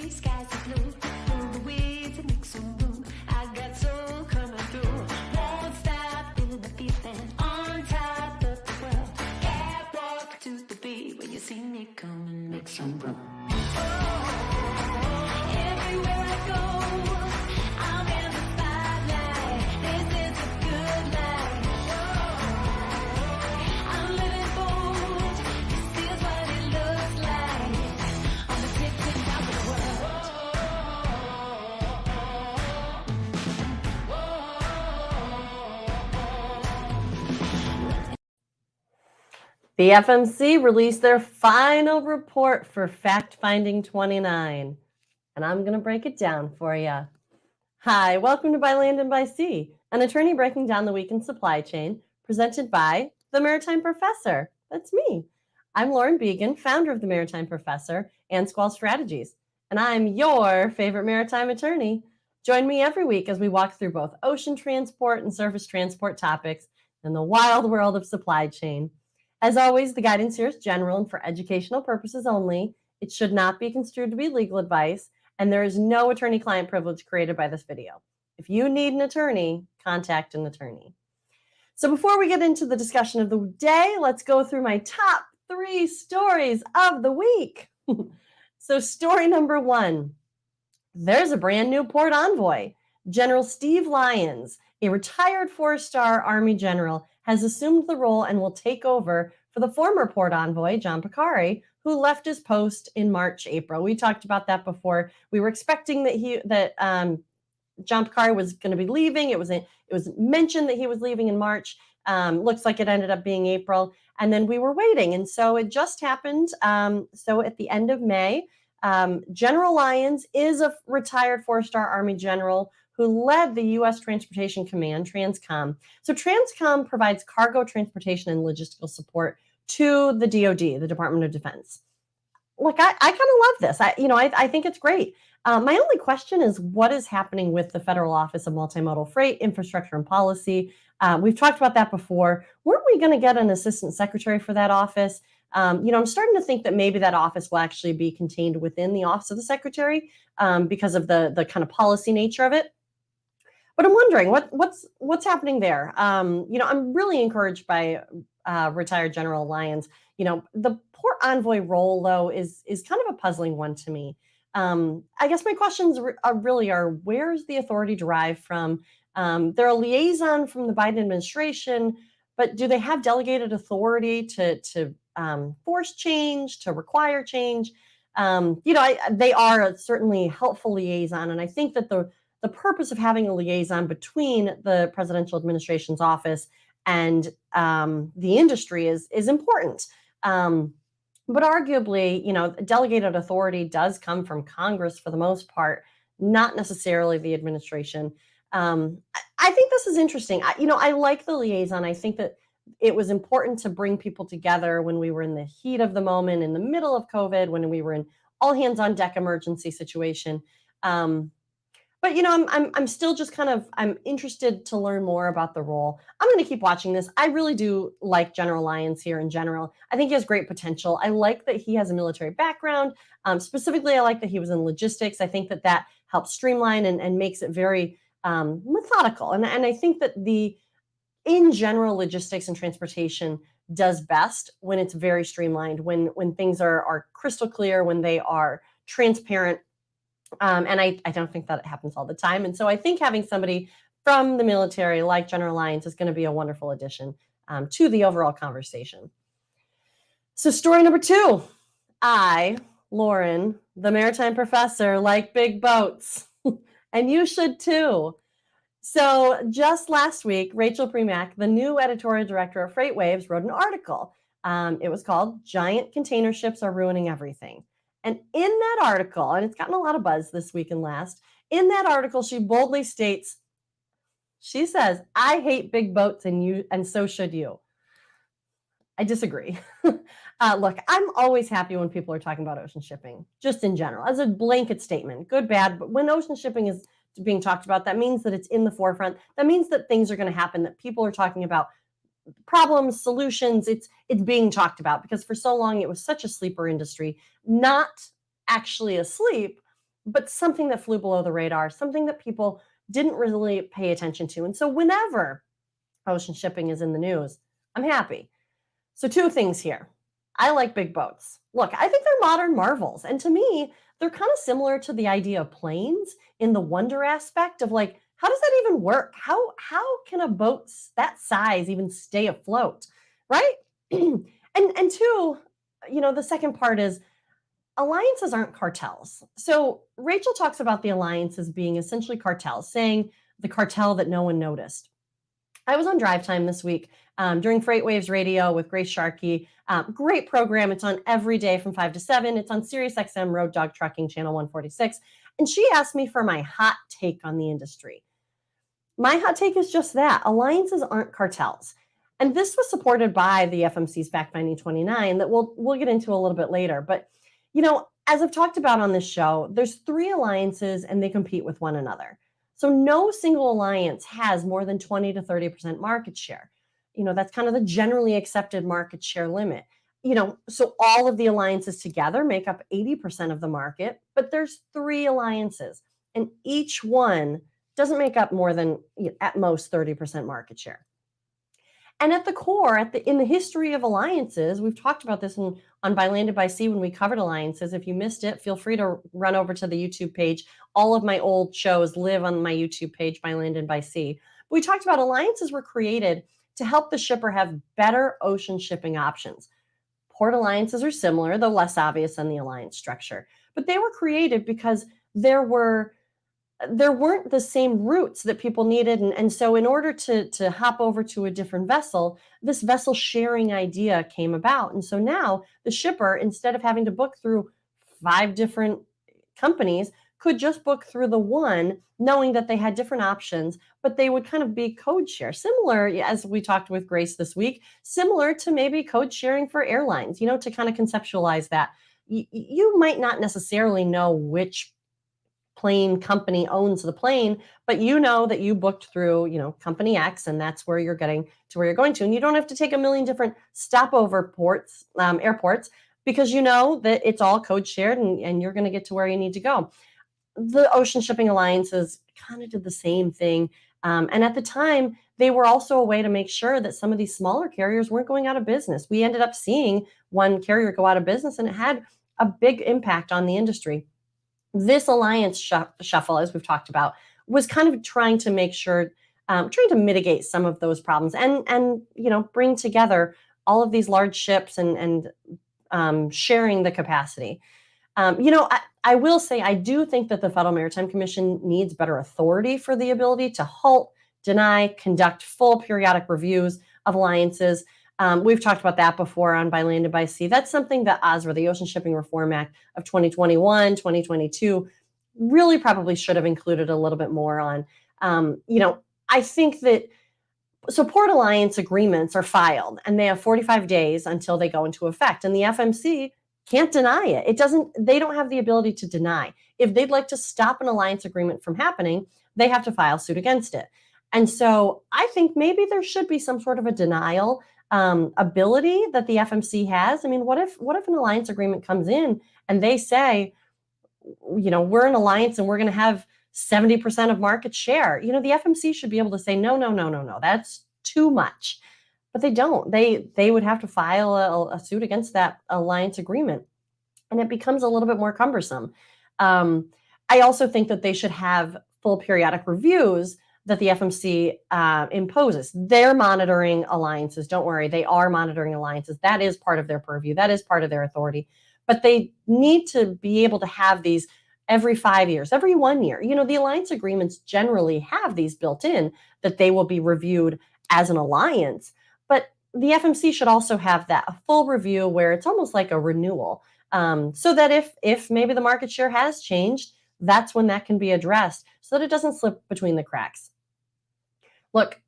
skies are blue. Pull the weeds and make some room. I got soul coming through. Won't stop feeling the feeling on top of the world. Catwalk to the beat when you see me come and make some room. Everywhere I go, I'm in the spotlight. This is a good life. I'm living bold. This is what it looks like. On the tip top of the world. The FMC released their final report for Fact Finding 29, and I'm going to break it down for you. Hi, welcome to By Land and By Sea, an attorney breaking down the week in supply chain, presented by the Maritime Professor. That's me. I'm Lauren Beagen, founder of the Maritime Professor and Squall Strategies, and I'm your favorite maritime attorney. Join me every week as we walk through both ocean transport and surface transport topics in the wild world of supply chain. As always, the guidance here is general and for educational purposes only. It should not be construed to be legal advice, and there is no attorney-client privilege created by this video. If you need an attorney, contact an attorney. So before we get into the discussion of the day, let's go through my top 3 stories of the week. So story number 1, there's a brand new port envoy. General Steve Lyons, a retired 4-star Army general, has assumed the role and will take over for the former port envoy, John Picari, who left his post in March, April. We talked about that before. We were expecting that John Picari was going to be leaving. It was mentioned that he was leaving in March. Looks like it ended up being April. And then we were waiting. And so it just happened. So at the end of May, General Lyons is a retired 4-star Army general who led the U.S. Transportation Command, TRANSCOM. So TRANSCOM provides cargo transportation and logistical support to the DoD, the Department of Defense. Look, I kind of love this. I think it's great. My only question is what is happening with the Federal Office of Multimodal Freight, Infrastructure and Policy? We've talked about that before. Weren't we going to get an assistant secretary for that office? I'm starting to think that maybe that office will actually be contained within the Office of the Secretary because of the kind of policy nature of it. But I'm wondering what's happening there. I'm really encouraged by retired General Lyons. The port envoy role, though, is kind of a puzzling one to me. I guess my questions are where's the authority derived from? They're a liaison from the Biden administration, but do they have delegated authority to force change, to require change? They are a certainly helpful liaison, and I think that the purpose of having a liaison between the presidential administration's office and the industry is important. But arguably, delegated authority does come from Congress for the most part, not necessarily the administration. I think this is interesting. I like the liaison. I think that it was important to bring people together when we were in the heat of the moment, in the middle of COVID, when we were in all hands on deck emergency situation. But I'm still just I'm interested to learn more about the role. I'm going to keep watching this. I really do like General Lyons here in general. I think he has great potential. I like that he has a military background. Specifically, I like that he was in logistics. I think that helps streamline and makes it very methodical. And I think that in general, logistics and transportation does best when it's very streamlined, when things are crystal clear, when they are transparent. And I don't think that it happens all the time. And so I think having somebody from the military like General Lyons is going to be a wonderful addition to the overall conversation. So story number 2, I, Lauren, the Maritime Professor, like big boats. And you should too. So just last week, Rachel Premack, the new editorial director of FreightWaves, wrote an article. It was called Giant Container Ships Are Ruining Everything. And in that article, and it's gotten a lot of buzz this week and last, in that article, she boldly states, she says, I hate big boats and so should you. I disagree. Look, I'm always happy when people are talking about ocean shipping, just in general, as a blanket statement, good, bad. But when ocean shipping is being talked about, that means that it's in the forefront. That means that things are going to happen, that people are talking about problems, solutions. It's being talked about because for so long it was such a sleeper industry, not actually asleep, but something that flew below the radar, something that people didn't really pay attention to. And so whenever ocean shipping is in the news, I'm happy. So two things here. I like big boats. Look, I think they're modern marvels. And to me, they're kind of similar to the idea of planes in the wonder aspect of like, how does that even work? How can a boat that size even stay afloat? Right? And two, the second part is alliances aren't cartels. So Rachel talks about the alliances being essentially cartels, saying the cartel that no one noticed. I was on Drive Time this week during FreightWaves Radio with Grace Sharkey. Great program. It's on every day from 5 to 7. It's on SiriusXM Road Dog Trucking Channel 146. And she asked me for my hot take on the industry. My hot take is just that. Alliances aren't cartels. And this was supported by the FMC's Fact Finding 29 that we'll get into a little bit later. But, as I've talked about on this show, there's 3 alliances and they compete with one another. So no single alliance has more than 20 to 30% market share. That's kind of the generally accepted market share limit. So all of the alliances together make up 80% of the market, but there's 3 alliances and each one doesn't make up more than at most 30% market share. And at the core, in the history of alliances, we've talked about this on By Land and by Sea when we covered alliances. If you missed it, feel free to run over to the YouTube page. All of my old shows live on my YouTube page, By Land and by Sea. But we talked about alliances were created to help the shipper have better ocean shipping options. Port alliances are similar, though less obvious than the alliance structure. But they were created because there weren't the same routes that people needed. And so in order to hop over to a different vessel, this vessel sharing idea came about. And so now the shipper, instead of having to book through 5 different companies, could just book through the one, knowing that they had different options, but they would kind of be code share. Similar, as we talked with Grace this week, similar to maybe code sharing for airlines, to kind of conceptualize that. You might not necessarily know which plane company owns the plane, but that you booked through, company X, and that's where you're getting to where you're going to. And you don't have to take a million different stopover airports, because that it's all code shared and you're going to get to where you need to go. The Ocean Shipping Alliances kind of did the same thing. And at the time, they were also a way to make sure that some of these smaller carriers weren't going out of business. We ended up seeing one carrier go out of business, and it had a big impact on the industry. This alliance shuffle, as we've talked about, was kind of trying to make sure, trying to mitigate some of those problems and bring together all of these large ships and sharing the capacity. I will say I do think that the Federal Maritime Commission needs better authority for the ability to halt, deny, conduct full periodic reviews of alliances. We've talked about that before on By Land and by Sea. That's something that OSRA, the Ocean Shipping Reform Act of 2021, 2022, really probably should have included a little bit more on. I think that port alliance agreements are filed and they have 45 days until they go into effect. And the FMC can't deny it. They don't have the ability to deny. If they'd like to stop an alliance agreement from happening, they have to file suit against it. And so I think maybe there should be some sort of a denial ability that the FMC has. I mean, what if an alliance agreement comes in and they say, we're an alliance and we're going to have 70% of market share? The FMC should be able to say, no, that's too much. But they don't. They would have to file a suit against that alliance agreement, and it becomes a little bit more cumbersome. I also think that they should have full periodic reviews that the FMC imposes. They're monitoring alliances. Don't worry, they are monitoring alliances. That is part of their purview. That is part of their authority. But they need to be able to have these every 5 years, every 1 year. The alliance agreements generally have these built in that they will be reviewed as an alliance. But the FMC should also have a full review where it's almost like a renewal, so that if maybe the market share has changed, that's when that can be addressed so that it doesn't slip between the cracks. Look,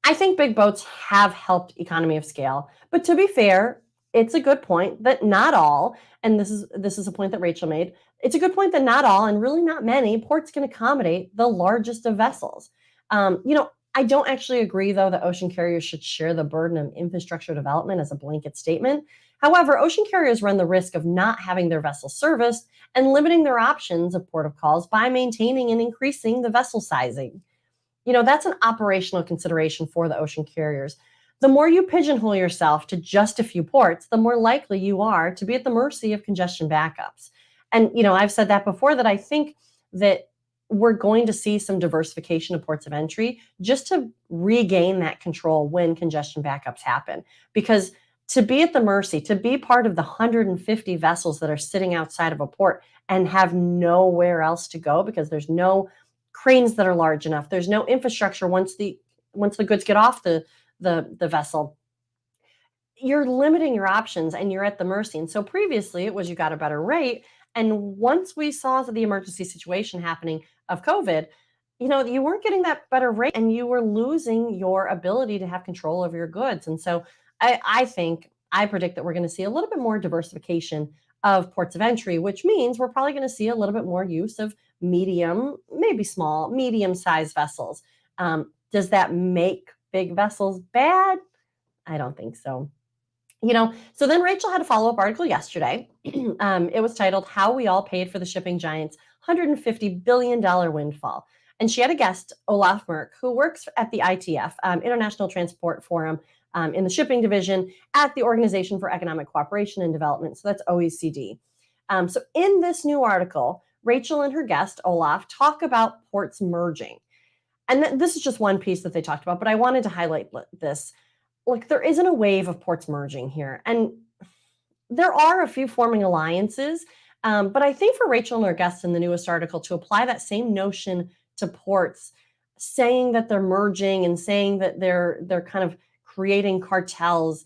I think big boats have helped economy of scale, but to be fair, it's a good point that not all, and this is a point that Rachel made, it's a good point that not all, and really not many, ports can accommodate the largest of vessels. I don't actually agree, though, that ocean carriers should share the burden of infrastructure development as a blanket statement. However, ocean carriers run the risk of not having their vessels serviced and limiting their options of port of calls by maintaining and increasing the vessel sizing. That's an operational consideration for the ocean carriers. The more you pigeonhole yourself to just a few ports, the more likely you are to be at the mercy of congestion backups. And, I've said that before, that I think that we're going to see some diversification of ports of entry just to regain that control when congestion backups happen. Because to be at the mercy, to be part of the 150 vessels that are sitting outside of a port and have nowhere else to go because there's no cranes that are large enough, there's no infrastructure once the goods get off the vessel, you're limiting your options and you're at the mercy. And so previously it was you got a better rate. And once we saw the emergency situation happening of COVID, you weren't getting that better rate and you were losing your ability to have control over your goods. And so I predict that we're going to see a little bit more diversification of ports of entry, which means we're probably going to see a little bit more use of medium, maybe small, medium-sized vessels. Does that make big vessels bad? I don't think so. So then Rachel had a follow-up article yesterday. It was titled, How We All Paid for the Shipping Giant's $150 billion Windfall. And she had a guest, Olaf Merk, who works at the ITF, International Transport Forum, in the shipping division at the Organization for Economic Cooperation and Development. So that's OECD. So in this new article, Rachel and her guest, Olaf, talk about ports merging. And this is just one piece that they talked about, but I wanted to highlight this. Look, there isn't a wave of ports merging here. And there are a few forming alliances, but I think for Rachel and her guests in the newest article to apply that same notion to ports, saying that they're merging and saying that they're kind of creating cartels,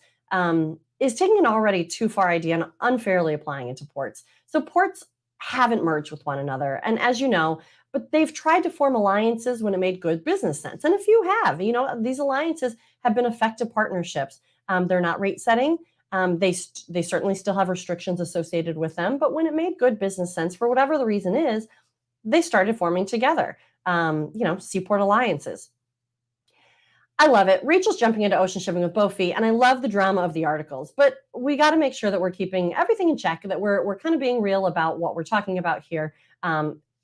is taking an already too far idea and unfairly applying it to ports. So ports haven't merged with one another. And as you know, but they've tried to form alliances when it made good business sense. And a few have, these alliances have been effective partnerships. They're not rate setting. They certainly still have restrictions associated with them. But when it made good business sense, for whatever the reason is, they started forming together, seaport alliances. I love it. Rachel's jumping into ocean shipping with both feet, and I love the drama of the articles. But we got to make sure that we're keeping everything in check, that we're kind of being real about what we're talking about here.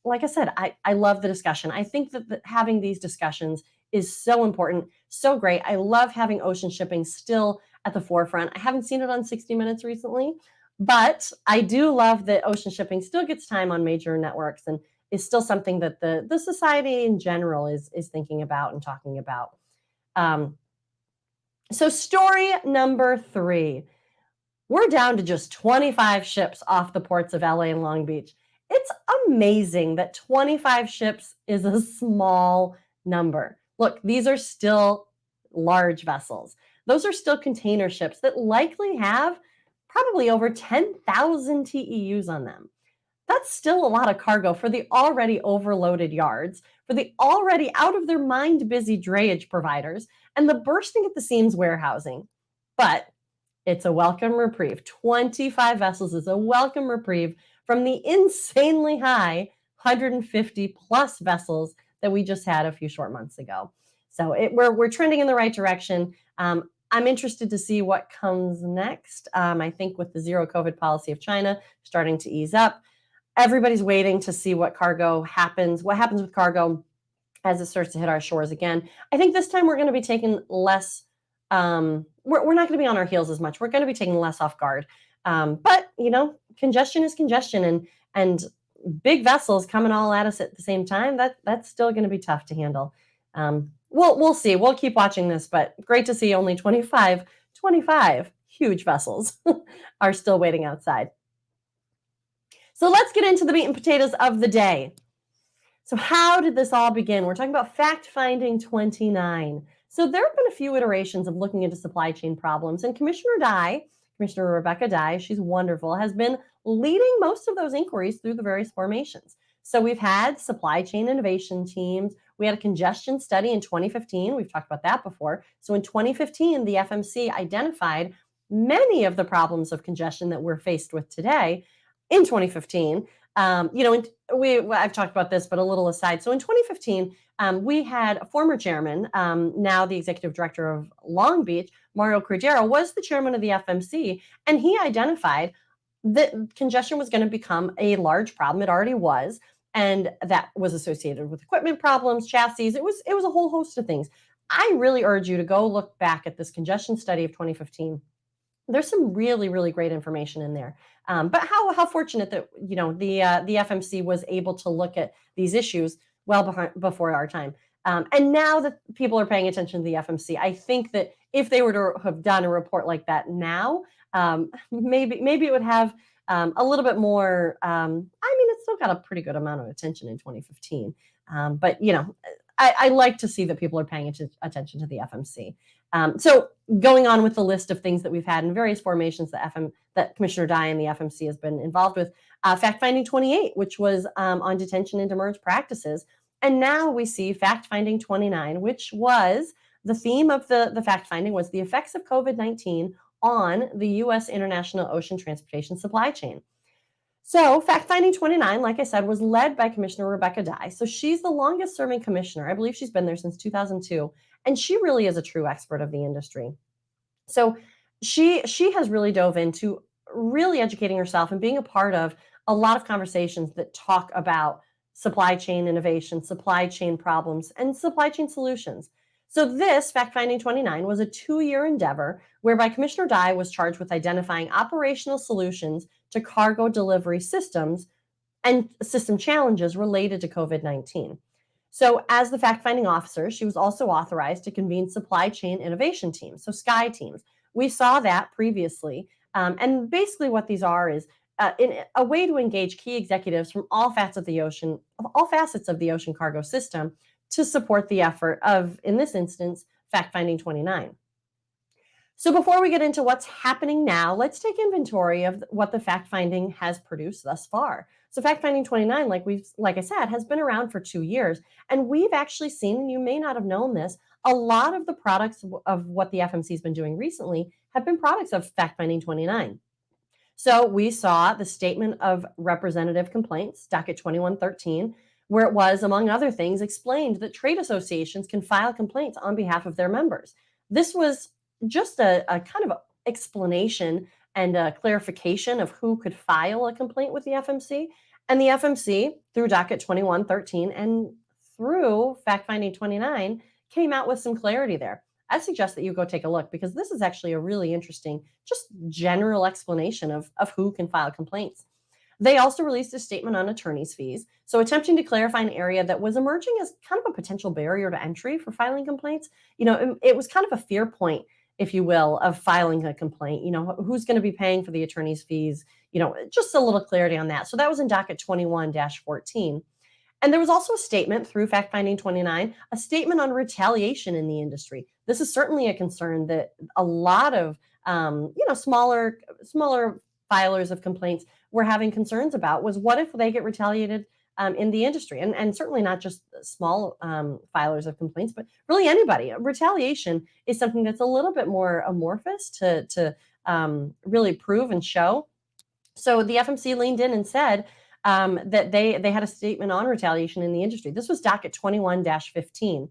Like I said, I love the discussion. I think that having these discussions is so important, so great. I love having ocean shipping still at the forefront. I haven't seen it on 60 Minutes recently, but I do love that ocean shipping still gets time on major networks and is still something that the society in general is thinking about and talking about. So story number 3, we're down to just 25 ships off the ports of LA and Long Beach. It's amazing that 25 ships is a small number. Look, these are still large vessels. Those are still container ships that likely have probably over 10,000 TEUs on them. That's still a lot of cargo for the already overloaded yards, for the already out of their mind busy drayage providers, and the bursting at the seams warehousing. But it's a welcome reprieve. 25 vessels is a welcome reprieve from the insanely high 150 plus vessels that we just had a few short months ago. So we're trending in the right direction. I'm interested to see what comes next. I think with the zero COVID policy of China starting to ease up, everybody's waiting to see what happens with cargo as it starts to hit our shores again. I think this time we're going to be taking less, we're not going to be on our heels as much. We're going to be taking less off guard. But, congestion is congestion, and big vessels coming all at us at the same time, that's still going to be tough to handle. We'll see. We'll keep watching this, but great to see only 25 huge vessels are still waiting outside. So let's get into the meat and potatoes of the day. So how did this all begin? We're talking about Fact Finding 29. So there have been a few iterations of looking into supply chain problems, and Commissioner Rebecca Dye, she's wonderful, has been leading most of those inquiries through the various formations. So we've had supply chain innovation teams. We had a congestion study in 2015. We've talked about that before. So in 2015, the FMC identified many of the problems of congestion that we're faced with today in 2015. I've talked about this, but a little aside. So in 2015, we had a former chairman, now the executive director of Long Beach, Mario Cordero, was the chairman of the FMC, and he identified that congestion was going to become a large problem. It already was, and that was associated with equipment problems, chassis. It was a whole host of things. I really urge you to go look back at this congestion study of 2015. There's some really, really great information in there. But how fortunate that the FMC was able to look at these issues well before our time. And now that people are paying attention to the FMC, I think that if they were to have done a report like that now, maybe it would have a little bit more. It still got a pretty good amount of attention in 2015. But I like to see that people are paying attention to the FMC. So going on with the list of things that we've had in various formations that Commissioner Dye and the FMC has been involved with, Fact Finding 28, which was on detention and demurrage practices. And now we see Fact Finding 29, which was the theme of the fact finding was the effects of COVID-19 on the U.S. international ocean transportation supply chain. So Fact Finding 29, like I said, was led by Commissioner Rebecca Dye. So she's the longest serving commissioner. I believe she's been there since 2002. And she really is a true expert of the industry. So she has really dove into really educating herself and being a part of a lot of conversations that talk about supply chain innovation, supply chain problems, and supply chain solutions. So this, Fact Finding 29, was a 2-year endeavor whereby Commissioner Dye was charged with identifying operational solutions to cargo delivery systems and system challenges related to COVID-19. So as the fact-finding officer, she was also authorized to convene supply chain innovation teams, so SCI teams. We saw that previously. And basically what these are is in a way to engage key executives from all facets of the ocean cargo system to support the effort of, in this instance, Fact Finding 29. So before we get into what's happening now, let's take inventory of what the fact finding has produced thus far. So Fact Finding 29, like I said, has been around for 2 years, and we've actually seen, and you may not have known this, a lot of the products of what the FMC has been doing recently have been products of Fact Finding 29. So we saw the Statement of Representative Complaints, docket 2113, where it was, among other things, explained that trade associations can file complaints on behalf of their members. This was just a kind of explanation and a clarification of who could file a complaint with the FMC. And the FMC, through docket 2113 and through Fact Finding 29, came out with some clarity there. I suggest that you go take a look because this is actually a really interesting, just general explanation of who can file complaints. They also released a statement on attorney's fees, so attempting to clarify an area that was emerging as kind of a potential barrier to entry for filing complaints. It was kind of a fear point, if you will, of filing a complaint. Who's going to be paying for the attorney's fees? Just a little clarity on that. So that was in docket 21-14. And there was also a statement through Fact Finding 29, a statement on retaliation in the industry. This is certainly a concern that a lot of smaller filers of complaints were having concerns about, was what if they get retaliated in the industry? And certainly not just small filers of complaints, but really anybody. Retaliation is something that's a little bit more amorphous to really prove and show. So the FMC leaned in and said that they had a statement on retaliation in the industry. This was docket 21-15.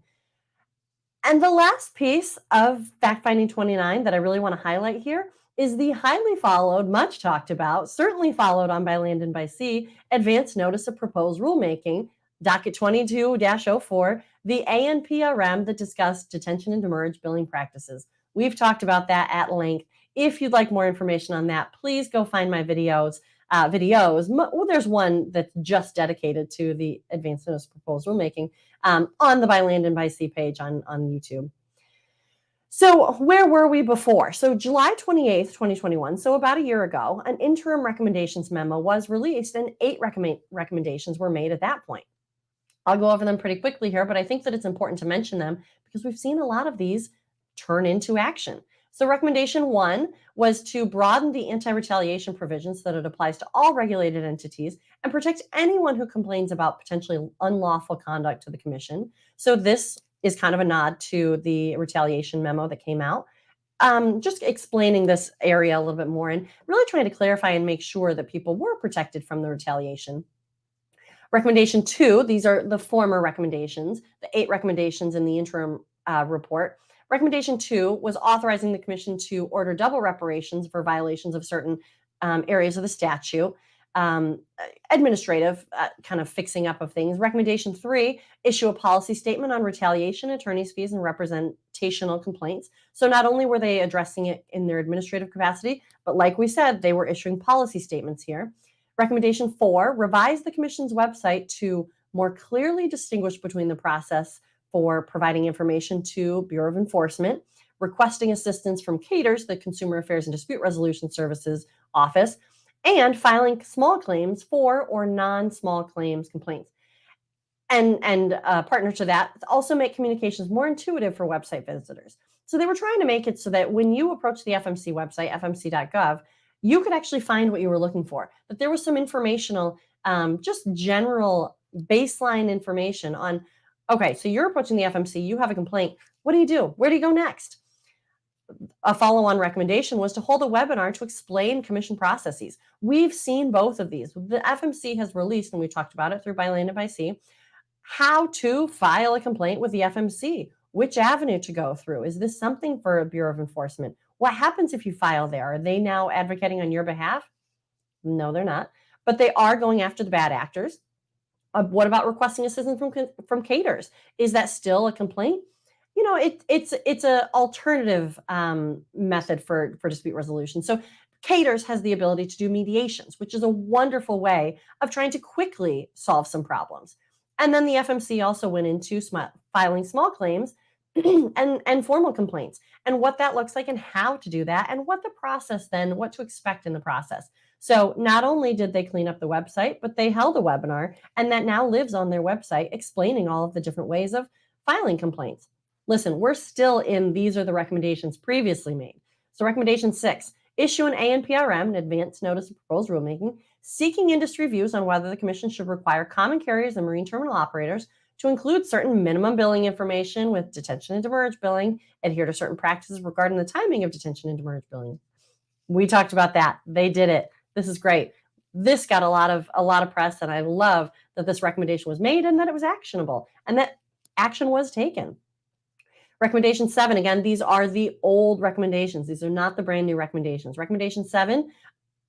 And the last piece of Fact Finding 29 that I really want to highlight here is the highly followed, much talked about, certainly followed on by land and by sea, Advance Notice of Proposed Rulemaking, docket 22-04, the ANPRM that discussed detention and demurrage billing practices. We've talked about that at length. If you'd like more information on that, please go find my videos. There's one that's just dedicated to the Advance Notice of Proposed Rulemaking on the By Land and By Sea page on YouTube. So where were we before? So July 28th, 2021, so about a year ago, an interim recommendations memo was released and 8 recommendations were made at that point. I'll go over them pretty quickly here, but I think that it's important to mention them because we've seen a lot of these turn into action. So recommendation 1 was to broaden the anti-retaliation provisions so that it applies to all regulated entities and protect anyone who complains about potentially unlawful conduct to the commission. So this is kind of a nod to the retaliation memo that came out, just explaining this area a little bit more and really trying to clarify and make sure that people were protected from the retaliation. Recommendation 2, these are the former recommendations, the 8 recommendations in the interim report. Recommendation 2 was authorizing the Commission to order double reparations for violations of certain areas of the statute. Administrative kind of fixing up of things. Recommendation 3, issue a policy statement on retaliation, attorney's fees, and representational complaints. So not only were they addressing it in their administrative capacity, but like we said, they were issuing policy statements here. Recommendation 4, revise the Commission's website to more clearly distinguish between the process for providing information to Bureau of Enforcement, requesting assistance from CATERS, the Consumer Affairs and Dispute Resolution Services Office, and filing small claims for or non-small claims complaints. And partner to that, also make communications more intuitive for website visitors. So they were trying to make it so that when you approach the FMC website, fmc.gov, you could actually find what you were looking for. That there was some informational, just general baseline information on, okay, so you're approaching the FMC, you have a complaint. What do you do? Where do you go next? A follow-on recommendation was to hold a webinar to explain Commission processes. We've seen both of these. The FMC has released, and we talked about it through By Land and by Sea, how to file a complaint with the FMC, which avenue to go through. Is this something for a Bureau of Enforcement? What happens if you file there? Are they now advocating on your behalf? No, they're not. But they are going after the bad actors. What about requesting assistance from CATERS? Is that still a complaint? You know, it's an alternative method for dispute resolution. So CATERS has the ability to do mediations, which is a wonderful way of trying to quickly solve some problems. And then the FMC also went into filing small claims and formal complaints, and what that looks like and how to do that, and what the process then, what to expect in the process. So not only did they clean up the website, but they held a webinar, and that now lives on their website explaining all of the different ways of filing complaints. Listen, we're still in these are the recommendations previously made. So recommendation 6, issue an ANPRM, an advance notice of proposed rulemaking, seeking industry views on whether the Commission should require common carriers and marine terminal operators to include certain minimum billing information with detention and demurrage billing, adhere to certain practices regarding the timing of detention and demurrage billing. We talked about that. They did it. This is great. This got a lot of press, and I love that this recommendation was made and that it was actionable and that action was taken. Recommendation 7, again, these are the old recommendations. These are not the brand new recommendations. Recommendation 7,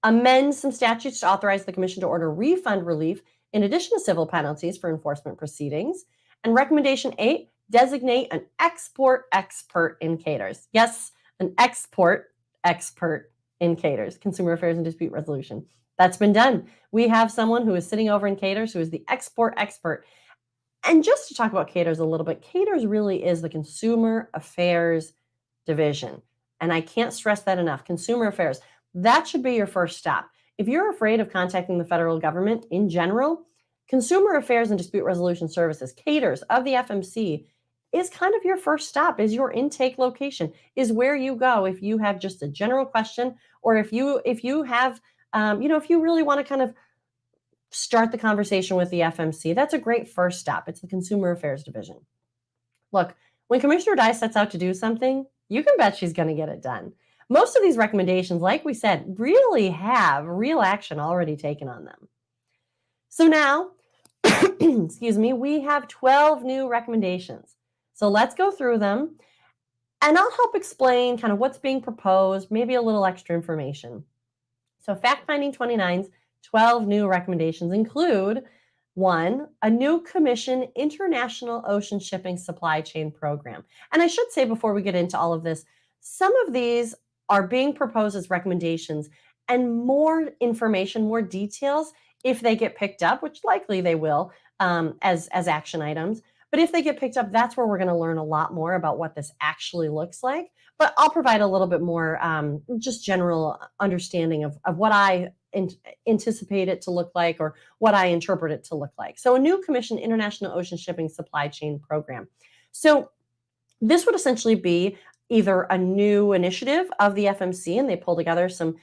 amend some statutes to authorize the Commission to order refund relief in addition to civil penalties for enforcement proceedings. And recommendation 8, designate an export expert in CATERS. Yes, an export expert in CATERS, Consumer Affairs and Dispute Resolution. That's been done. We have someone who is sitting over in CATERS who is the export expert. And just to talk about CATERS a little bit, CATERS really is the Consumer Affairs Division. And I can't stress that enough. Consumer Affairs, that should be your first stop. If you're afraid of contacting the federal government in general, Consumer Affairs and Dispute Resolution Services, CATERS of the FMC, is kind of your first stop, is your intake location, is where you go if you have just a general question, or if you have, if you really want to kind of start the conversation with the FMC, that's a great first stop. It's the Consumer Affairs Division. Look, when Commissioner Dye sets out to do something, you can bet she's going to get it done. Most of these recommendations, like we said, really have real action already taken on them. So now, excuse me, we have 12 new recommendations. So let's go through them, and I'll help explain kind of what's being proposed, maybe a little extra information. So Fact Finding 29's 12 new recommendations include 1, a new Commission International Ocean Shipping Supply Chain Program. And I should say before we get into all of this, some of these are being proposed as recommendations, and more information, more details, if they get picked up, which likely they will as action items. But if they get picked up, that's where we're going to learn a lot more about what this actually looks like. But I'll provide a little bit more just general understanding of what I anticipate it to look like, or what I interpret it to look like. So a new Commission International Ocean Shipping Supply Chain Program. So this would essentially be either a new initiative of the FMC, and they pull together some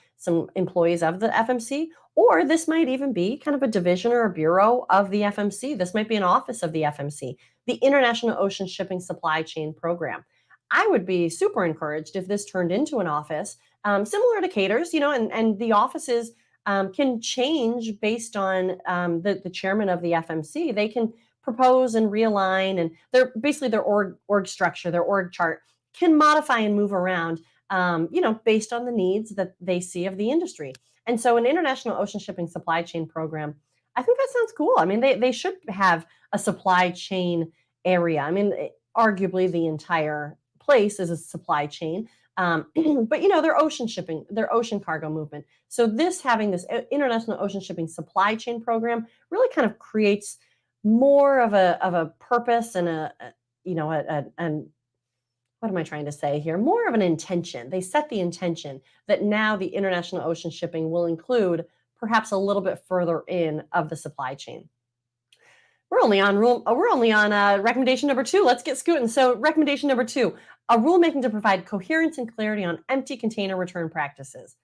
employees of the FMC, or this might even be kind of a division or a bureau of the FMC. This might be an office of the FMC, the International Ocean Shipping Supply Chain Program. I would be super encouraged if this turned into an office similar to CATERS, and the offices can change based on the chairman of the FMC. They can propose and realign, and their org structure, their org chart can modify and move around, based on the needs that they see of the industry. And so an international ocean shipping supply chain program, I think that sounds cool. I mean, they should have a supply chain area. I mean, arguably the entire place is a supply chain. But they're ocean shipping, their ocean cargo movement. So having this international ocean shipping supply chain program really kind of creates more of a purpose and what am I trying to say here? More of an intention. They set the intention that now the international ocean shipping will include perhaps a little bit further in of the supply chain. We're only on recommendation number 2. Let's get scooting. So recommendation number 2, a rulemaking to provide coherence and clarity on empty container return practices.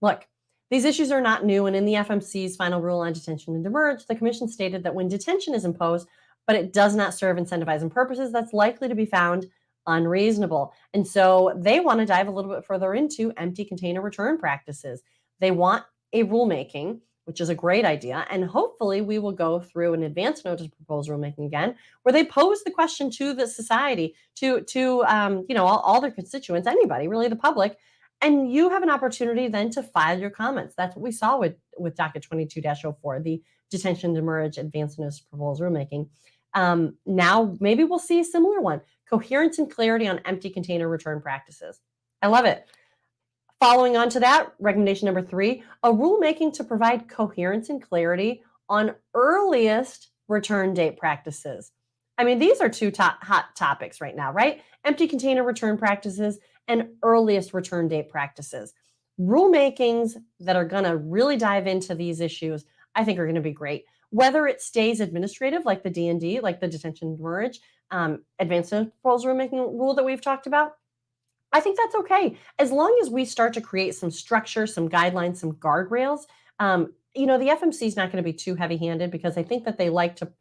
Look, these issues are not new, and in the FMC's final rule on detention and demurrage, the Commission stated that when detention is imposed, but it does not serve incentivizing purposes, that's likely to be found unreasonable. And so they want to dive a little bit further into empty container return practices. They want a rulemaking, which is a great idea, and hopefully we will go through an advance notice proposed rulemaking again, where they pose the question to the society, to all their constituents, anybody, really the public, and you have an opportunity then to file your comments. That's what we saw with docket 22-04, the detention demurrage advance notice proposed rulemaking. Now maybe we'll see a similar one, coherence and clarity on empty container return practices. I love it. Following on to that, recommendation number 3, a rulemaking to provide coherence and clarity on earliest return date practices. I mean, these are two hot topics right now, right? Empty container return practices and earliest return date practices. Rulemakings that are going to really dive into these issues, I think, are going to be great. Whether it stays administrative, like the D&D, like the detention demurrage, advanced notice proposed rulemaking rule that we've talked about, I think that's okay. As long as we start to create some structure, some guidelines, some guardrails, the FMC is not going to be too heavy-handed, because I think that they like to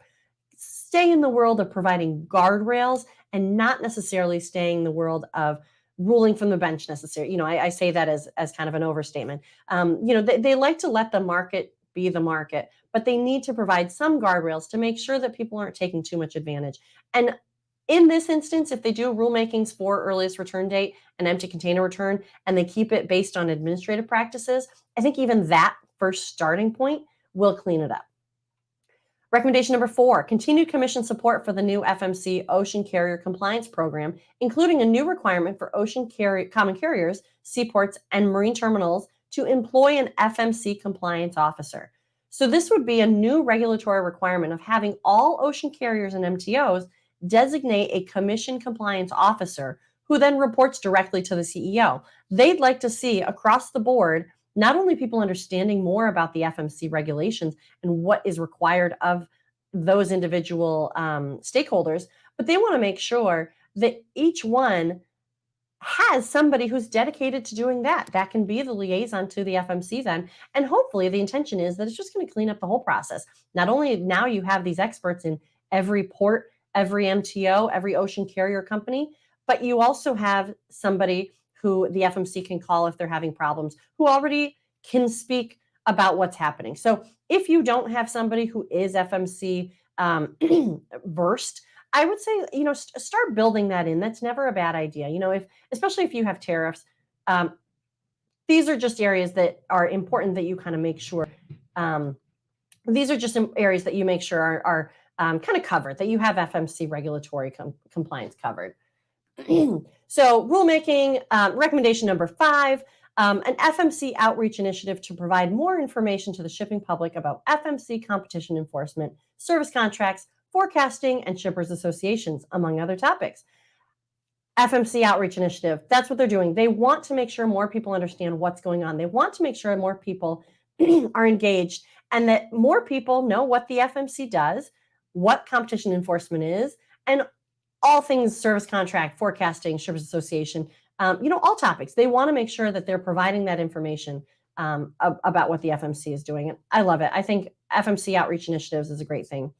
stay in the world of providing guardrails and not necessarily staying in the world of ruling from the bench necessarily. I say that as kind of an overstatement. They like to let the market be the market, but they need to provide some guardrails to make sure that people aren't taking too much advantage. And in this instance, if they do rulemakings for earliest return date and empty container return, and they keep it based on administrative practices, I think even that first starting point will clean it up. Recommendation number 4, continued Commission support for the new FMC Ocean Carrier Compliance Program, including a new requirement for common carriers, seaports, and marine terminals to employ an FMC compliance officer. So this would be a new regulatory requirement of having all ocean carriers and MTOs designate a Commission compliance officer who then reports directly to the CEO. They'd like to see across the board not only people understanding more about the FMC regulations and what is required of those individual stakeholders, but they want to make sure that each one has somebody who's dedicated to doing that. That can be the liaison to the FMC then. And hopefully the intention is that it's just going to clean up the whole process. Not only now you have these experts in every port, every MTO, every ocean carrier company, but you also have somebody who the FMC can call if they're having problems, who already can speak about what's happening. So if you don't have somebody who is FMC versed, I would say, start building that in. That's never a bad idea. Especially if you have tariffs, these are just areas that are important that you kind of make sure. These are just areas that you make sure are kind of covered, that you have FMC regulatory compliance covered. So rulemaking, recommendation number 5, an FMC outreach initiative to provide more information to the shipping public about FMC competition enforcement, service contracts, forecasting, and shippers associations, among other topics. FMC outreach initiative, that's what they're doing. They want to make sure more people understand what's going on. They want to make sure more people are engaged, and that more people know what the FMC does, what competition enforcement is, and all things service contract, forecasting, shippers association, all topics. They want to make sure that they're providing that information about what the FMC is doing. And I love it. I think FMC outreach initiatives is a great thing.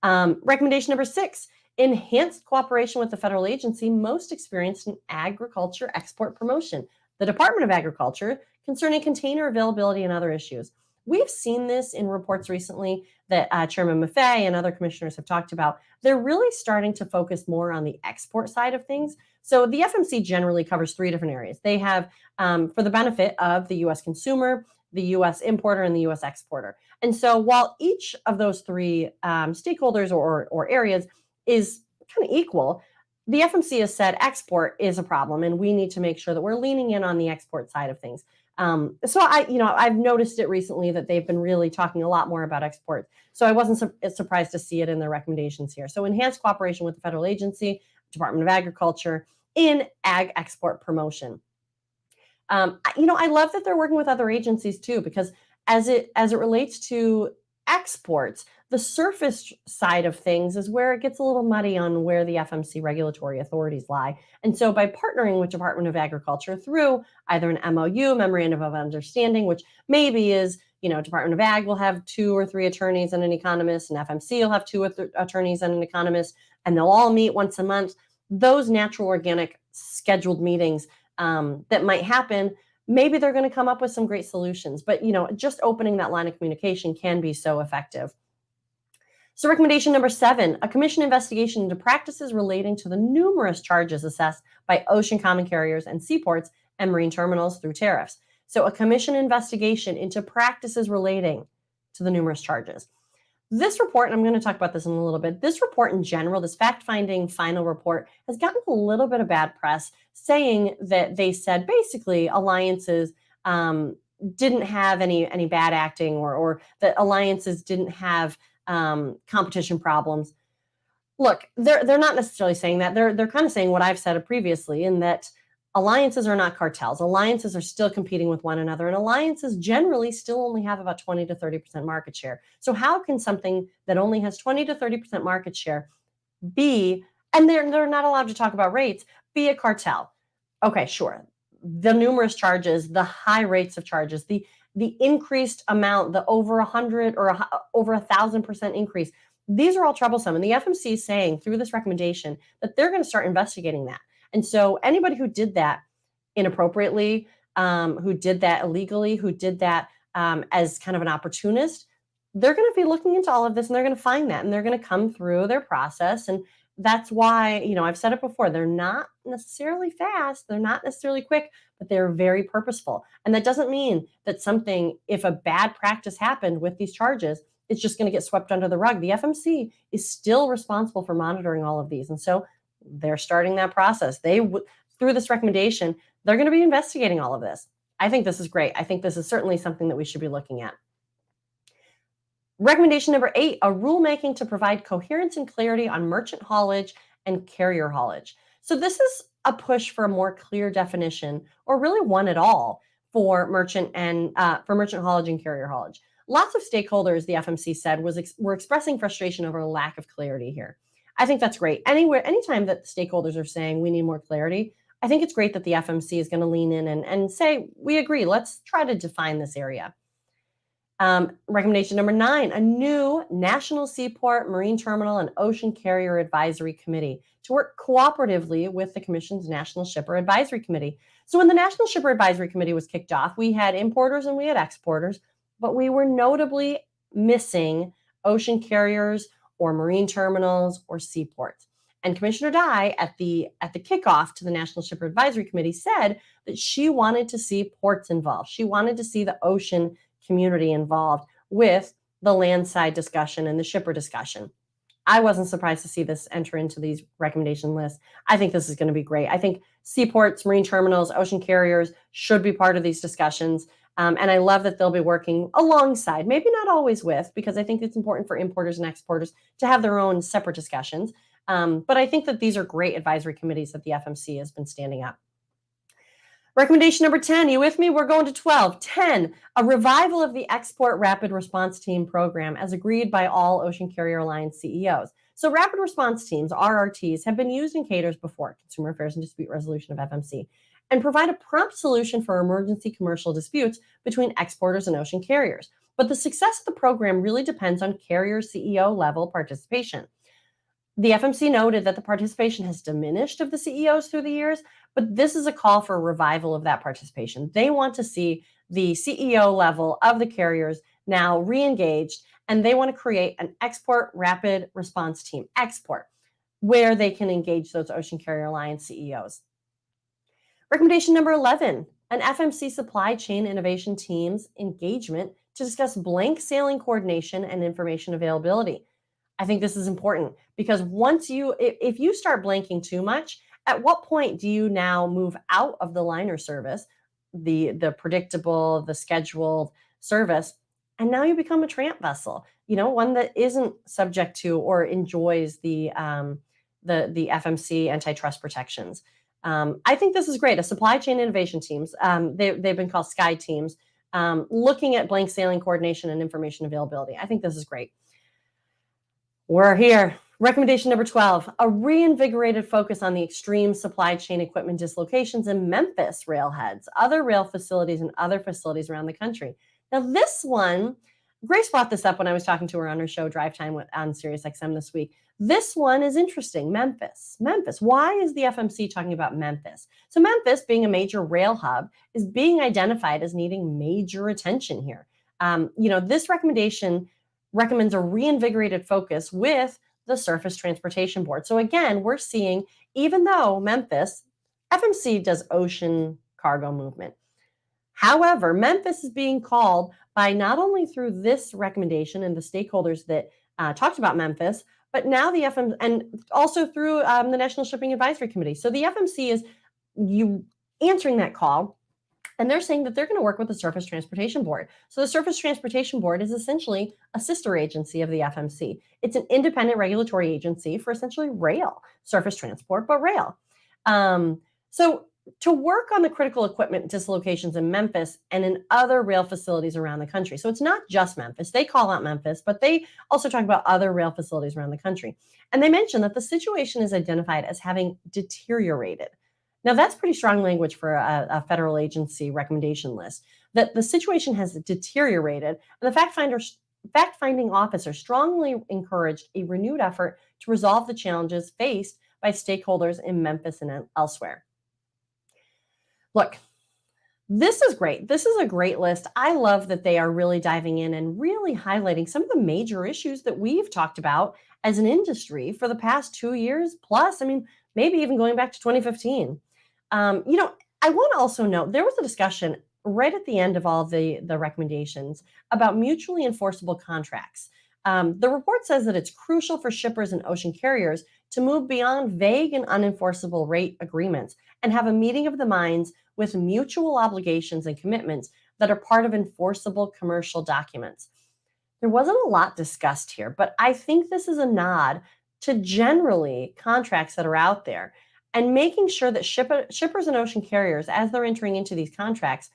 Recommendation number 6, enhanced cooperation with the federal agency most experienced in agriculture export promotion, the Department of Agriculture, concerning container availability and other issues. We've seen this in reports recently that Chairman Maffei and other commissioners have talked about. They're really starting to focus more on the export side of things. So the FMC generally covers 3 different areas. They have, for the benefit of the U.S. consumer, the U.S. importer, and the U.S. exporter. And so while each of those 3 stakeholders or areas is kind of equal, the FMC has said export is a problem, and we need to make sure that we're leaning in on the export side of things. So I've noticed it recently that they've been really talking a lot more about export. So I wasn't surprised to see it in their recommendations here. So enhanced cooperation with the federal agency, Department of Agriculture, in ag export promotion. I love that they're working with other agencies too, because as it relates to exports, the surface side of things is where it gets a little muddy on where the FMC regulatory authorities lie. And so by partnering with Department of Agriculture through either an MOU, Memorandum of Understanding, which maybe is, Department of Ag will have 2 or 3 attorneys and an economist, and FMC will have 2 attorneys and an economist, and they'll all meet once a month. Those natural, organic, scheduled meetings that might happen, maybe they're going to come up with some great solutions. But, just opening that line of communication can be so effective. So recommendation number 7, a commission investigation into practices relating to the numerous charges assessed by ocean common carriers and seaports and marine terminals through tariffs. So a commission investigation into practices relating to the numerous charges. This report, and I'm going to talk about this in a little bit, this report in general, this fact-finding final report, has gotten a little bit of bad press, saying that they said basically alliances didn't have any bad acting, or that alliances didn't have competition problems. Look, they're not necessarily saying that. They're kind of saying what I've said previously, in that alliances are not cartels. Alliances are still competing with one another, and alliances generally still only have about 20 to 30% market share. So how can something that only has 20 to 30% market share be, and they're not allowed to talk about rates, be a cartel? Okay, sure. The numerous charges, the high rates of charges, the increased amount, the over 100 or over 1,000% increase, these are all troublesome. And the FMC is saying through this recommendation that they're going to start investigating that. And so anybody who did that inappropriately, who did that illegally, who did that as kind of an opportunist, they're going to be looking into all of this, and they're going to find that, and they're going to come through their process. And that's why, I've said it before, they're not necessarily fast, they're not necessarily quick, but they're very purposeful. And that doesn't mean that something, if a bad practice happened with these charges, it's just going to get swept under the rug. The FMC is still responsible for monitoring all of these. And so they're starting that process. Through this recommendation, they're going to be investigating all of this. I think this is great. I think this is certainly something that we should be looking at. Recommendation number 8, a rulemaking to provide coherence and clarity on merchant haulage and carrier haulage. So this is a push for a more clear definition, or really one at all, for merchant haulage and carrier haulage. Lots of stakeholders, the FMC said, were expressing frustration over a lack of clarity here. I think that's great. Anytime that stakeholders are saying we need more clarity, I think it's great that the FMC is going to lean in and say, we agree, let's try to define this area. Recommendation number 9, a new National Seaport, Marine Terminal, and Ocean Carrier Advisory Committee to work cooperatively with the Commission's National Shipper Advisory Committee. So when the National Shipper Advisory Committee was kicked off, we had importers and we had exporters, but we were notably missing ocean carriers or marine terminals or seaports. And Commissioner Dye, at the kickoff to the National Shipper Advisory Committee, said that she wanted to see ports involved. She wanted to see the ocean community involved with the landside discussion and the shipper discussion. I wasn't surprised to see this enter into these recommendation lists. I think this is going to be great. I think seaports, marine terminals, ocean carriers should be part of these discussions. And I love that they'll be working alongside, maybe not always with, because I think it's important for importers and exporters to have their own separate discussions. But I think that these are great advisory committees that the FMC has been standing up. Recommendation number 10, you with me? We're going to 12. 10, a revival of the Export Rapid Response Team program as agreed by all Ocean Carrier Alliance CEOs. So rapid response teams, RRTs, have been used in CATERs before, Consumer Affairs and Dispute Resolution of FMC, and provide a prompt solution for emergency commercial disputes between exporters and ocean carriers. But the success of the program really depends on carrier CEO level participation. The FMC noted that the participation has diminished of the CEOs through the years, but this is a call for a revival of that participation. They want to see the CEO level of the carriers now re-engaged, and they want to create an export rapid response team, export, where they can engage those Ocean Carrier Alliance CEOs. Recommendation number 11, an FMC supply chain innovation team's engagement to discuss blank sailing coordination and information availability. I think this is important because if you start blanking too much, at what point do you now move out of the liner service, the predictable, the scheduled service, and now you become a tramp vessel, one that isn't subject to or enjoys the FMC antitrust protections. I think this is great. A supply chain innovation teams, they've been called SKY teams, looking at blank sailing coordination and information availability. I think this is great. We're here. Recommendation number 12, a reinvigorated focus on the extreme supply chain equipment dislocations in Memphis railheads, other rail facilities, and other facilities around the country. Now, this one, Grace brought this up when I was talking to her on her show Drive Time on SiriusXM this week. This one is interesting. Memphis. Why is the FMC talking about Memphis? So Memphis, being a major rail hub, is being identified as needing major attention here. This recommendation recommends a reinvigorated focus with the Surface Transportation Board. So again, we're seeing, even though Memphis, FMC does ocean cargo movement. However, Memphis is being called by not only through this recommendation and the stakeholders that talked about Memphis, but now the FM and also through the National Shipping Advisory Committee. So the FMC is answering that call, and they're saying that they're going to work with the Surface Transportation Board. So the Surface Transportation Board is essentially a sister agency of the FMC. It's an independent regulatory agency for essentially rail, surface transport, but rail. So to work on the critical equipment dislocations in Memphis and in other rail facilities around the country. So it's not just Memphis. They call out Memphis, but they also talk about other rail facilities around the country. And they mention that the situation is identified as having deteriorated. Now, that's pretty strong language for a federal agency recommendation list, that the situation has deteriorated, and the fact-finding officer strongly encouraged a renewed effort to resolve the challenges faced by stakeholders in Memphis and elsewhere. Look, this is great. This is a great list. I love that they are really diving in and really highlighting some of the major issues that we've talked about as an industry for the past 2 years plus. I mean, maybe even going back to 2015. I want to also note there was a discussion right at the end of all the recommendations about mutually enforceable contracts. The report says that it's crucial for shippers and ocean carriers to move beyond vague and unenforceable rate agreements and have a meeting of the minds with mutual obligations and commitments that are part of enforceable commercial documents. There wasn't a lot discussed here, but I think this is a nod to generally contracts that are out there and making sure that shippers and ocean carriers, as they're entering into these contracts,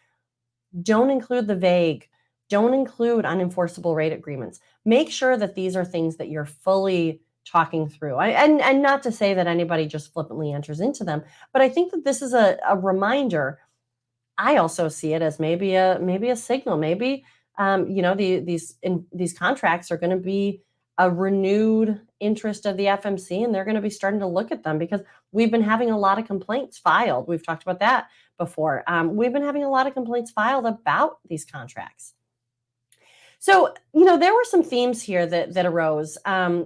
don't include the vague, don't include unenforceable rate agreements. Make sure that these are things that you're fully talking through. And not to say that anybody just flippantly enters into them, but I think that this is a reminder. I also see it as maybe a signal. Maybe these contracts are going to be a renewed interest of the FMC, and they're going to be starting to look at them because we've been having a lot of complaints filed. We've talked about that before. We've been having a lot of complaints filed about these contracts. So, there were some themes here that arose.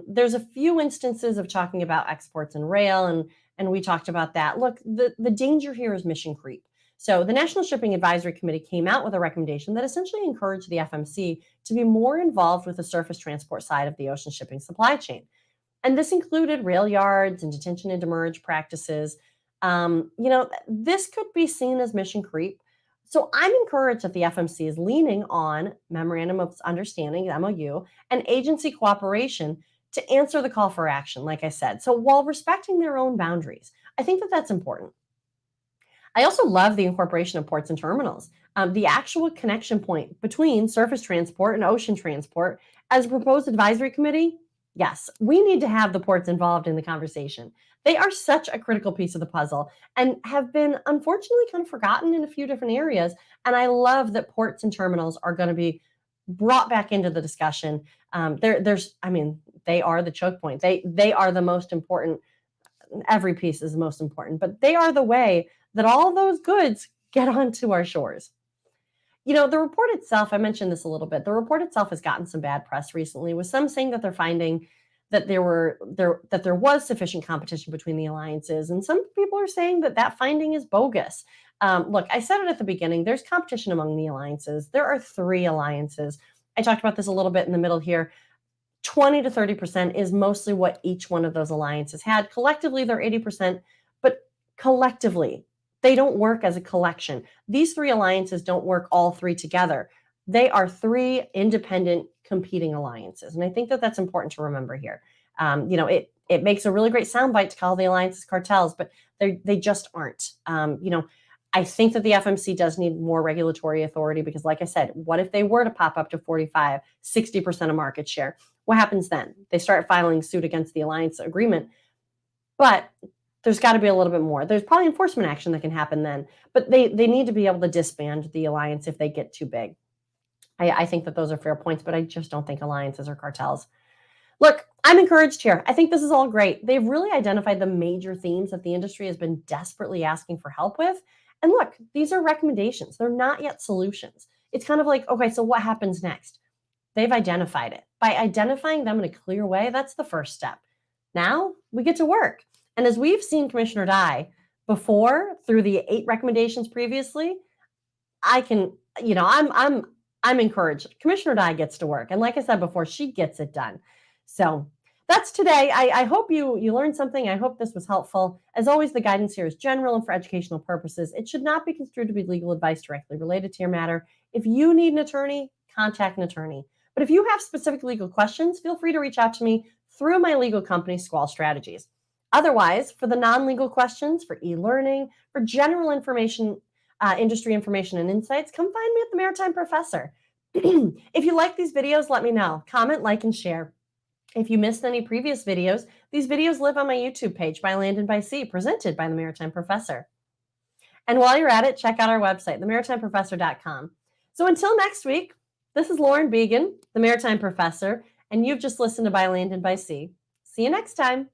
There's a few instances of talking about exports and rail, and we talked about that. Look, the danger here is mission creep. So the National Shipping Advisory Committee came out with a recommendation that essentially encouraged the FMC to be more involved with the surface transport side of the ocean shipping supply chain. And this included rail yards and detention and demurrage practices. This could be seen as mission creep. So I'm encouraged that the FMC is leaning on Memorandum of Understanding, MOU, and agency cooperation to answer the call for action, like I said. So while respecting their own boundaries, I think that that's important. I also love the incorporation of ports and terminals, the actual connection point between surface transport and ocean transport as a proposed advisory committee. Yes, we need to have the ports involved in the conversation. They are such a critical piece of the puzzle and have been unfortunately kind of forgotten in a few different areas. And I love that ports and terminals are going to be brought back into the discussion. They are the choke point. They are the most important. Every piece is most important, but they are the way that all those goods get onto our shores. The report itself, I mentioned this a little bit, the report itself has gotten some bad press recently, with some saying that they're finding that there was sufficient competition between the alliances, and some people are saying that finding is bogus. Look, I said it at the beginning, there's competition among the alliances. There are 3 alliances. I talked about this a little bit in the middle here. 20 to 30% is mostly what each one of those alliances had. Collectively, they're 80%, but collectively, they don't work as a collection. These 3 alliances don't work all 3 together. They are 3 independent competing alliances. And I think that that's important to remember here. It makes a really great soundbite to call the alliances cartels, but they just aren't. I think that the FMC does need more regulatory authority because, like I said, what if they were to pop up to 45, 60% of market share? What happens then? They start filing suit against the alliance agreement. But there's got to be a little bit more. There's probably enforcement action that can happen then. But they need to be able to disband the alliance if they get too big. I think that those are fair points, but I just don't think alliances are cartels. Look, I'm encouraged here. I think this is all great. They've really identified the major themes that the industry has been desperately asking for help with. And look, these are recommendations. They're not yet solutions. It's kind of like, okay, so what happens next? They've identified it. By identifying them in a clear way, that's the first step. Now we get to work. And as we've seen Commissioner Dye before through the 8 recommendations previously, I'm encouraged. Commissioner Dye gets to work. And like I said before, she gets it done. So that's today. I hope you learned something. I hope this was helpful. As always, the guidance here is general and for educational purposes. It should not be construed to be legal advice directly related to your matter. If you need an attorney, contact an attorney. But if you have specific legal questions, feel free to reach out to me through my legal company, Squall Strategies. Otherwise, for the non-legal questions, for e-learning, for general information, industry information and insights, come find me at the Maritime Professor. If you like these videos, let me know. Comment, like, and share. If you missed any previous videos, these videos live on my YouTube page by Land and by Sea, presented by the Maritime Professor. And while you're at it, check out our website, themaritimprofessor.com. So until next week, this is Lauren Beagen, the Maritime Professor, and you've just listened to By Land and by Sea. See you next time.